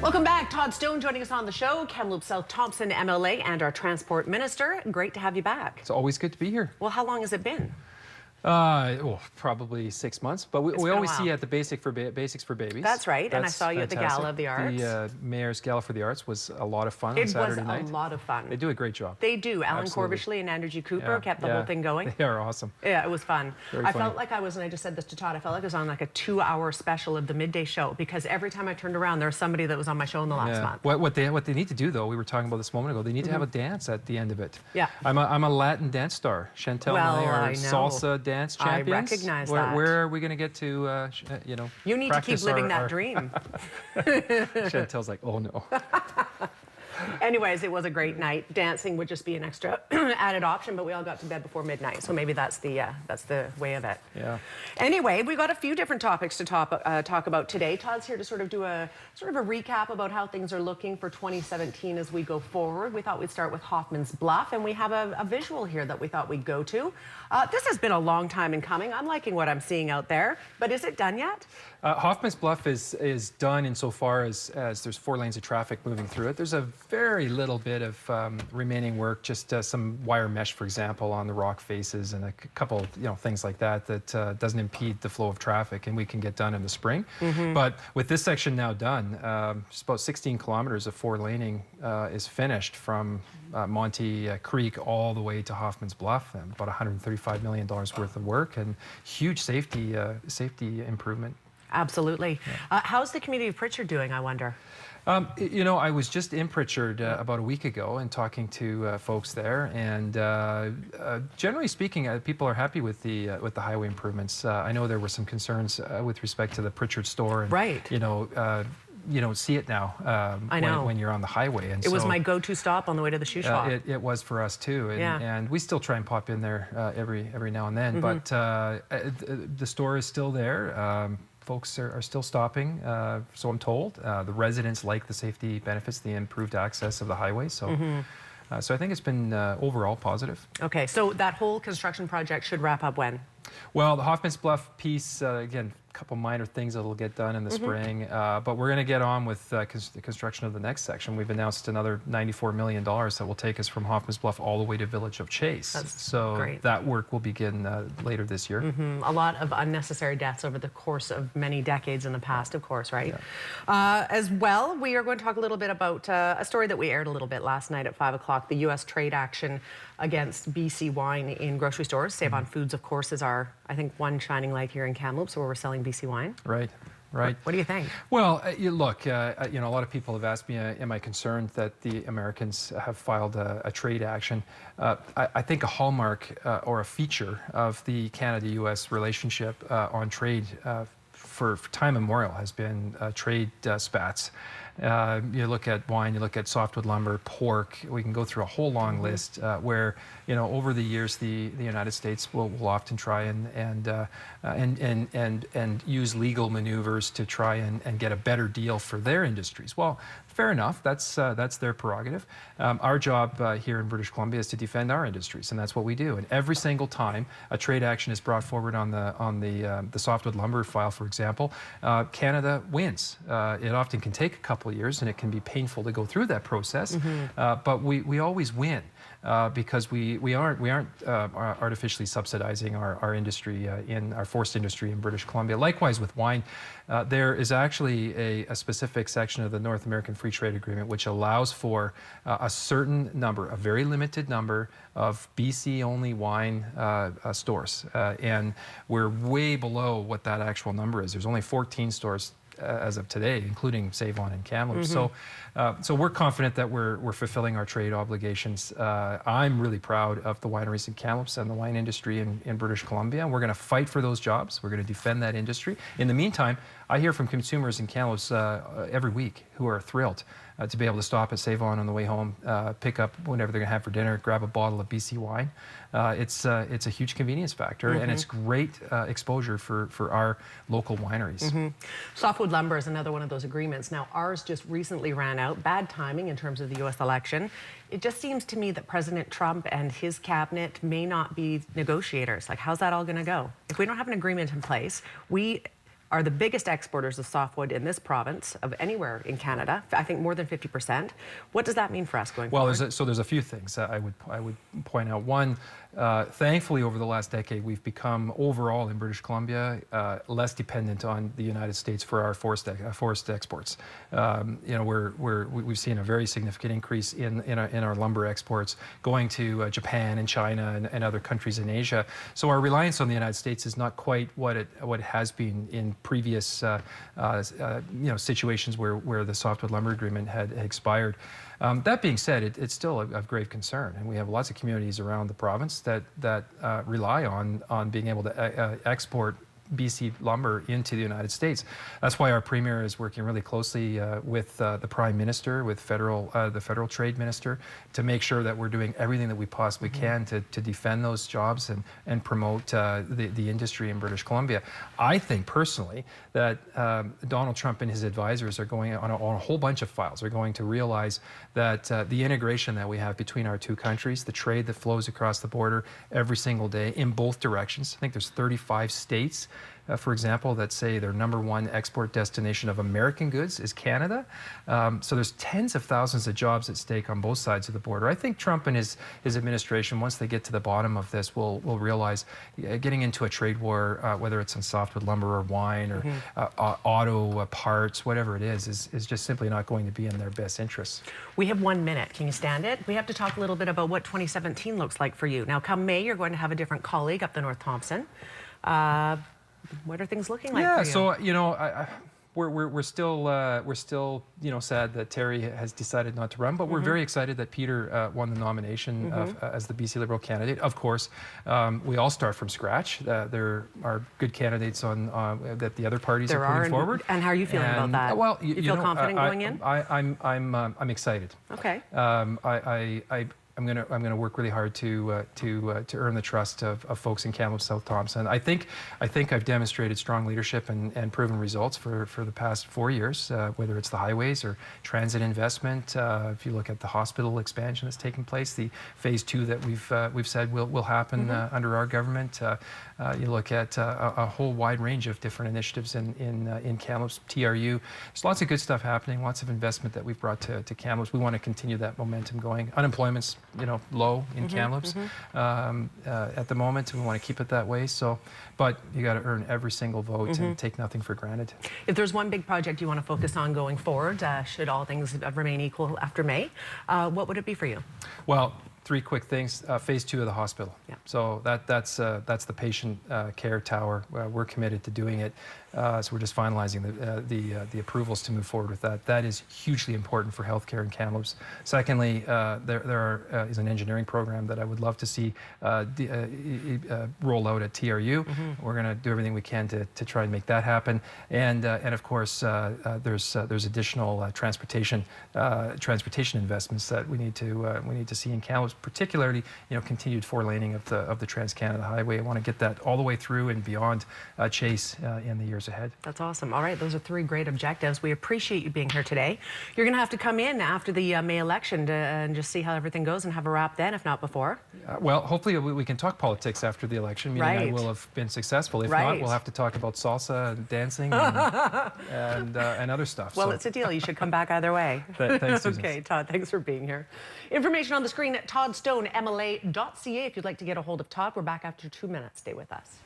Welcome back. Todd Stone joining us on the show, Kamloops South Thompson MLA and our transport minister. Great to have you back. It's always good to be here. Well, how long has it been? Probably 6 months, but we always see you at the Basics for Babies. That's right, and I saw you at the Gala of the Arts. The Mayor's Gala for the Arts was a lot of fun on Saturday night. It was a lot of fun. They do a great job. They do. Alan Corbishley and Andrew G. Cooper kept the whole thing going. They are awesome. Yeah, it was fun. Very funny. Felt like I was, and I just said this to Todd, I felt like I was on like a 2-hour special of the Midday show, because every time I turned around, there was somebody that was on my show in the last month. What they need to do, though, we were talking about this a moment ago, they need to have a dance at the end of it. Yeah. I'm a Latin dance star. Chantel and I are salsa dance champions. I recognize that. Where are we going to get to, You need to keep living that dream. Chantel's like, oh no. Anyways, it was a great night. Dancing would just be an extra added option, but we all got to bed before midnight, so maybe that's the way of it. Yeah. Anyway, we got a few different topics to talk about today. Todd's here to sort of do a recap about how things are looking for 2017 as we go forward. We thought we'd start with Hoffman's Bluff, and we have a visual here that we thought we'd go to. This has been a long time in coming. I'm liking what I'm seeing out there, but is it done yet? Hoffman's Bluff is done insofar as there's 4 lanes of traffic moving through it. There's a very little bit of remaining work, just some wire mesh, for example, on the rock faces and a couple things like that doesn't impede the flow of traffic, and we can get done in the spring. But with this section now done, just about 16 kilometers of 4 laning is finished from Monty Creek all the way to Hoffman's Bluff, and about $135 million worth of work and huge safety improvement. Absolutely. Yeah. How's the community of Pritchard doing, I wonder? I was just in Pritchard about a week ago and talking to folks there, and generally speaking, people are happy with the highway improvements. I know there were some concerns with respect to the Pritchard store, and, right? You don't see it now when you're on the highway. And it was my go-to stop on the way to the shoe shop. It was for us too, and we still try and pop in there every now and then. But the store is still there. Folks are still stopping, so I'm told. The residents like the safety benefits, the improved access of the highway. So, so I think it's been overall positive. Okay, so that whole construction project should wrap up when? Well, the Hoffman's Bluff piece, again, a couple minor things that'll get done in the spring, but we're going to get on with the construction of the next section. We've announced another $94 million that will take us from Hoffman's Bluff all the way to Village of Chase. That's so great. That work will begin later this year. A lot of unnecessary deaths over the course of many decades in the past, of course, right? Yeah. As well, we are going to talk a little bit about a story that we aired a little bit last night at 5 o'clock, the U.S. trade action against BC wine in grocery stores. Save on Foods, of course, is our, I think, one shining light here in Kamloops where we're selling BC wine. Right. Right. What do you think? Well, look, a lot of people have asked me, am I concerned that the Americans have filed a trade action? I think a hallmark or a feature of the Canada-U.S. relationship on trade for time immemorial has been trade spats. You look at wine, you look at softwood lumber, pork. We can go through a whole long list where, over the years, the United States will often try and use legal maneuvers to try and get a better deal for their industries. Well, fair enough. That's their prerogative. Our job here in British Columbia is to defend our industries, and that's what we do. And every single time a trade action is brought forward on the softwood lumber file, for example, Canada wins. It often can take a couple of years, and it can be painful to go through that process, but we always win. Because we aren't artificially subsidizing our industry in our forest industry in British Columbia. Likewise with wine, there is actually a specific section of the North American Free Trade Agreement which allows for a certain number, a very limited number of BC-only wine stores, and we're way below what that actual number is. There's only 14 stores as of today, including Save-On and Kamloops. So we're confident that we're fulfilling our trade obligations. I'm really proud of the wineries in Kamloops and the wine industry in British Columbia. And we're going to fight for those jobs. We're going to defend that industry. In the meantime, I hear from consumers in Kamloops every week who are thrilled to be able to stop at Save-On the way home, pick up whatever they're going to have for dinner, grab a bottle of BC wine. It's a huge convenience factor, and it's great exposure for our local wineries. Softwood lumber is another one of those agreements. Now, ours just recently ran out. Bad timing in terms of the U.S. election. It just seems to me that President Trump and his cabinet may not be negotiators. Like, how's that all going to go? If we don't have an agreement in place, are the biggest exporters of softwood in this province of anywhere in Canada. I think more than 50%. What does that mean for us going forward? Well, there's a few things I would point out. One, thankfully, over the last decade, we've become overall in British Columbia less dependent on the United States for our forest exports. We've seen a very significant increase in our lumber exports going to Japan and China and other countries in Asia. So our reliance on the United States is not quite what it has been in previous situations where the softwood lumber agreement had expired. That being said, it's still of grave concern, and we have lots of communities around the province that rely on being able to export BC lumber into the United States. That's why our Premier is working really closely with the Prime Minister, with the Federal Trade Minister, to make sure that we're doing everything that we possibly can to defend those jobs and promote the industry in British Columbia. I think personally that Donald Trump and his advisors are going on a whole bunch of files. They're going to realize that the integration that we have between our two countries, the trade that flows across the border every single day in both directions. I think there's 35 states, for example, that say their #1 export destination of American goods is Canada. So there's tens of thousands of jobs at stake on both sides of the border. I think Trump and his administration, once they get to the bottom of this, will realize getting into a trade war, whether it's on softwood lumber or wine or auto parts, whatever it is just simply not going to be in their best interests. We have 1 minute. Can you stand it? We have to talk a little bit about what 2017 looks like for you. Now, come May, you're going to have a different colleague up the North Thompson. What are things looking like for you? So we're still sad that Terry has decided not to run, but we're very excited that Peter won the nomination as the BC Liberal candidate. Of course, we all start from scratch. There are good candidates that the other parties are putting forward. And how are you feeling about that? Well, you feel confident going in? I'm excited. Okay. I'm going to work really hard to earn the trust of folks in Kamloops, South Thompson. I think I've demonstrated strong leadership and proven results for the past 4 years, whether it's the highways or transit investment. If you look at the hospital expansion that's taking place, the phase 2 that we've said will happen under our government. You look at a whole wide range of different initiatives in Kamloops, TRU. There's lots of good stuff happening, lots of investment that we've brought to Kamloops. We want to continue that momentum going. Unemployment's low in Kamloops at the moment, and we want to keep it that way. So, but you got to earn every single vote and take nothing for granted. If there's one big project you want to focus on going forward, should all things remain equal after May, what would it be for you? Well, 3 quick things. Phase 2 of the hospital. Yeah. So that's the patient care tower. We're committed to doing it. So we're just finalizing the approvals to move forward with that. That is hugely important for healthcare in Kamloops. Secondly, there is an engineering program that I would love to see roll out at TRU. We're going to do everything we can to try and make that happen. And of course, there's additional transportation investments that we need to see in Kamloops, particularly continued 4-laning of the Trans-Canada Highway. I want to get that all the way through and beyond Chase in the years ahead. That's awesome. All right, those are 3 great objectives. We appreciate you being here today. You're going to have to come in after the May election and just see how everything goes and have a wrap then, if not before. Well, hopefully we can talk politics after the election, meaning I will have been successful. If not, we'll have to talk about salsa and dancing and other stuff. Well, it's a deal. You should come back either way. Thanks, Susan. Okay, Todd, thanks for being here. Information on the screen at toddstonemmla.ca if you'd like to get a hold of Todd. We're back after 2 minutes. Stay with us.